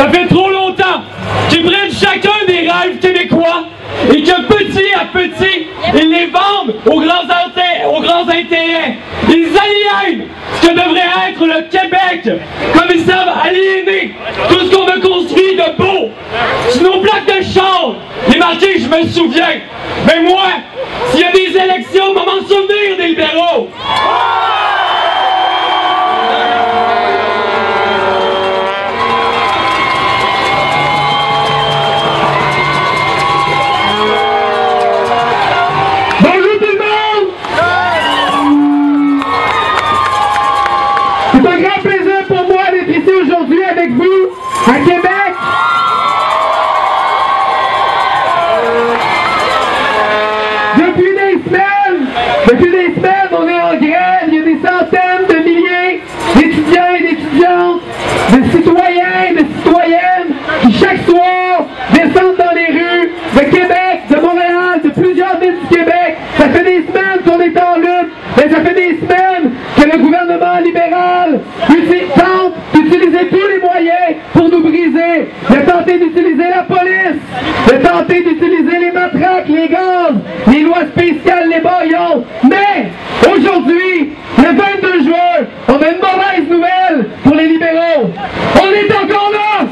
Ça fait trop longtemps qu'ils prennent chacun des rêves québécois et que petit à petit, ils les vendent aux grands intérêts. Ils aliènent ce que devrait être le Québec, comme ils savent aliéner tout ce qu'on a construit de beau. Sur nos plaques de char, les marqués, je me souviens. Mais moi, s'il y a des élections, on va m'en souvenir des libéraux. Avec vous à Québec. Depuis des semaines, on est en grève. Il y a des centaines de milliers d'étudiants et d'étudiantes, de citoyens et de citoyennes qui chaque soir descendent dans les rues de Québec, de Montréal, de plusieurs villes du Québec. Ça fait des semaines qu'on est en lutte, mais ça fait des semaines que le gouvernement libéral tente d'utiliser tous les moyens pour nous briser, de tenter d'utiliser la police, de tenter d'utiliser les matraques, les gaz, les lois spéciales, les baillons. Mais aujourd'hui, le 22 juin, on a une mauvaise nouvelle pour les libéraux. On est encore là!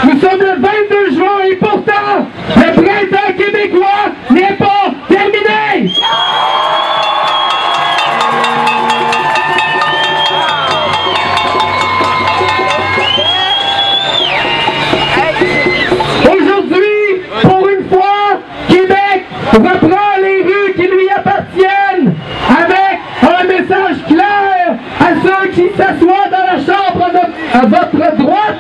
Nous sommes le 22 juin et pourtant, le printemps québécois n'est pas terminé! Aujourd'hui, pour une fois, Québec reprend les rues qui lui appartiennent avec un message clair à ceux qui s'assoient dans la chambre à votre droite.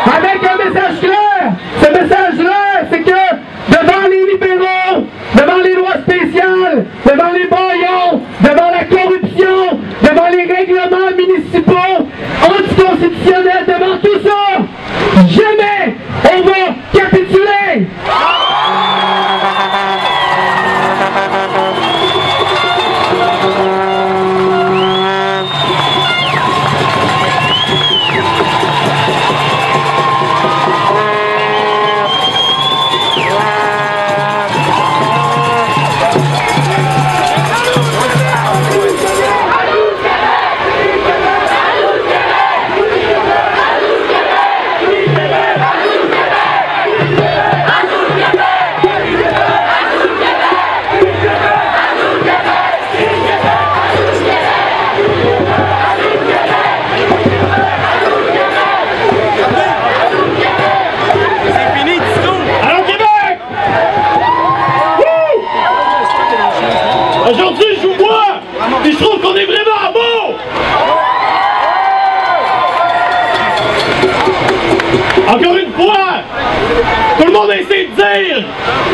Avec un message clair. Ce message-là, c'est que devant les libéraux, devant les lois spéciales, devant les baillons, devant la corruption, devant les règlements municipaux, anticonstitutionnels, devant tout ça, jamais on va capituler. Aujourd'hui, je vous vois, et je trouve qu'on est vraiment beau! Encore une fois, tout le monde a essayé de dire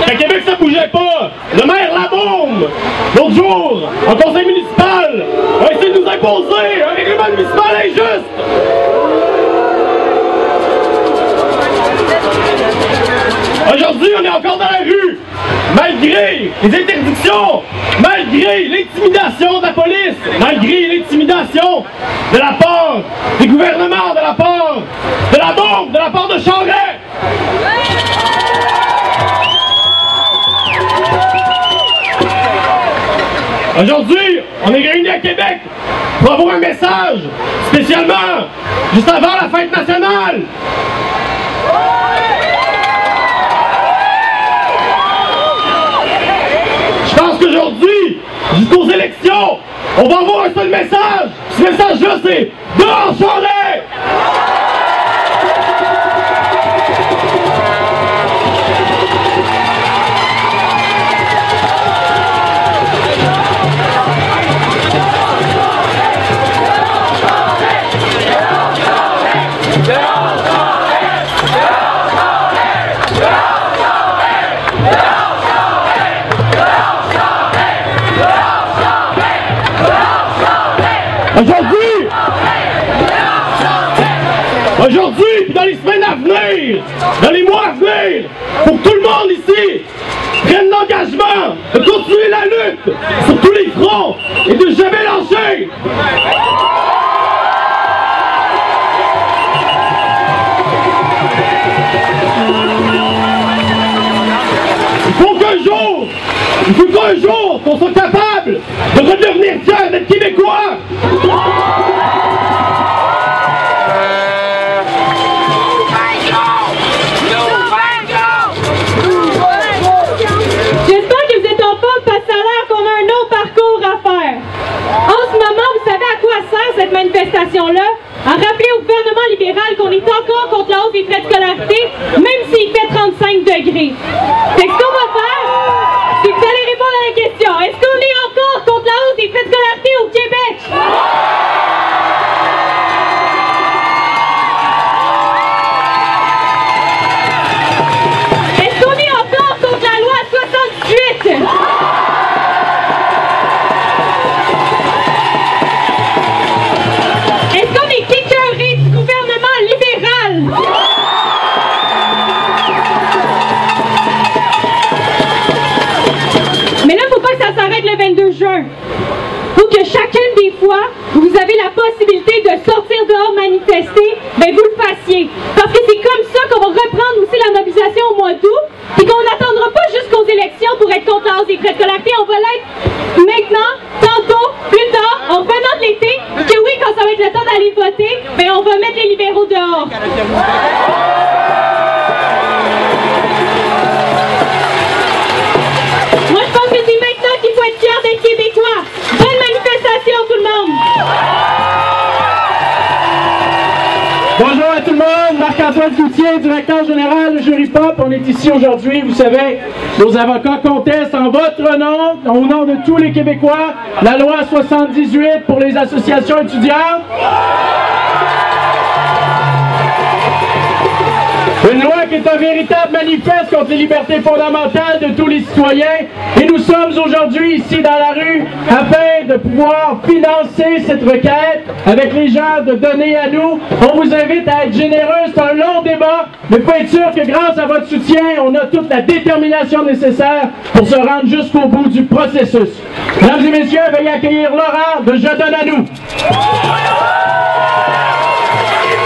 qu'à Québec ça bougeait pas. Le maire Labaume, l'autre jour, en conseil municipal, a essayé de nous imposer un règlement municipal injuste. Aujourd'hui, on est encore dans la rue, malgré les interdictions, malgré l'intimidation de la police, malgré l'intimidation de la part des gouvernements, de la part de la bombe, de la part de Charest. Aujourd'hui, on est réunis à Québec pour avoir un message, spécialement juste avant la fête nationale. Je pense qu'aujourd'hui, jusqu'aux élections, on va avoir un seul message. Ce message-là, c'est « Dehors Charest !» Aujourd'hui, dans les semaines à venir, dans les mois à venir, pour que tout le monde ici prenne l'engagement de continuer la lutte sur tous les fronts et de jamais lâcher. Il faut qu'un jour, qu'on soit capable de redevenir fiers d'être Québécois. J'espère que vous êtes en forme parce que ça a l'air qu'on a un autre parcours à faire. En ce moment, vous savez à quoi sert cette manifestation-là? À rappeler au gouvernement libéral qu'on est encore contre la hausse des frais de scolarité, même s'il fait 35 degrés. C'est ce qu'on va faire, c'est que vous allez répondre à la question. Est-ce qu'on est encore contre la hausse des frais de scolarité au Québec? Est-ce qu'on est encore contre la loi 68? Est-ce qu'on est écœuré du gouvernement libéral? Mais là, faut pas que ça s'arrête le 22 juin. Faut que chacune des fois où vous avez la possibilité de sortir dehors manifester, ben vous le fassiez. Parce que c'est comme ça qu'on va reprendre aussi la mobilisation au mois d'août, et qu'on n'attendra pas jusqu'aux élections pour être contre la hausse des frais de scolarité. On va l'être maintenant, tantôt, plus tard, en revenant de l'été, que oui, quand ça va être le temps d'aller voter, ben on va mettre les libéraux dehors. Moi, je pense que c'est maintenant qu'il faut être fier d'être Québécois. Bonne manifestation, tout le monde! Bonjour à tout le monde, Marc-Antoine Cloutier, directeur général de Jury Pop. On est ici aujourd'hui, vous savez, nos avocats contestent en votre nom, au nom de tous les Québécois, la loi 78 pour les associations étudiantes. Une loi qui est un véritable manifeste contre les libertés fondamentales de tous les citoyens. Et nous sommes aujourd'hui ici dans la rue afin de pouvoir financer cette requête avec les gens de Donner à nous. On vous invite à être généreux. C'est un long débat, mais faut être sûr que grâce à votre soutien, on a toute la détermination nécessaire pour se rendre jusqu'au bout du processus. Mesdames et messieurs, veuillez accueillir Laurent de Je donne à nous.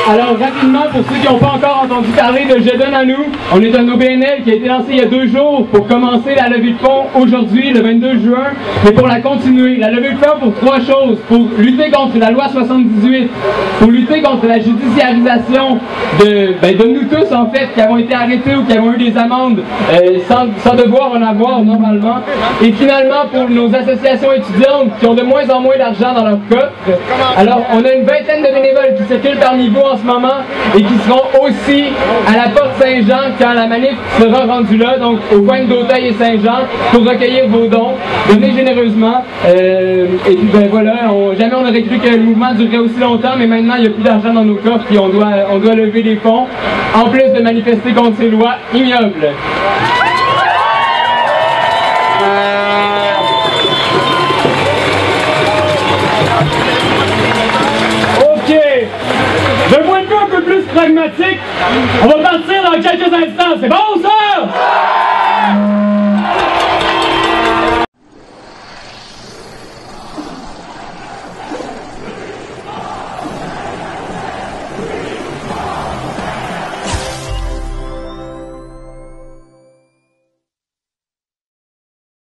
Alors rapidement, pour ceux qui n'ont pas encore entendu parler de Je donne à nous, on est un OBNL qui a été lancé il y a 2 jours pour commencer la levée de fonds aujourd'hui, le 22 juin, mais pour la continuer. La levée de fonds pour 3 choses, pour lutter contre la loi 78, pour lutter contre la judiciarisation de nous tous en fait, qui avons été arrêtés ou qui avons eu des amendes sans devoir en avoir normalement, et finalement pour nos associations étudiantes qui ont de moins en moins d'argent dans leur coffre. Alors on a une vingtaine de bénévoles qui circulent parmi vous en ce moment et qui seront aussi à la porte Saint-Jean quand la manif sera rendue là, donc au coin d'Auteuil et Saint-Jean, pour recueillir vos dons. Donnez généreusement. Et puis ben voilà, jamais on aurait cru que le mouvement durerait aussi longtemps, mais maintenant il n'y a plus d'argent dans nos coffres et on doit lever des fonds, en plus de manifester contre ces lois ignobles. D'un point de vue un peu plus pragmatique, on va partir dans quelques instants. C'est bon ça?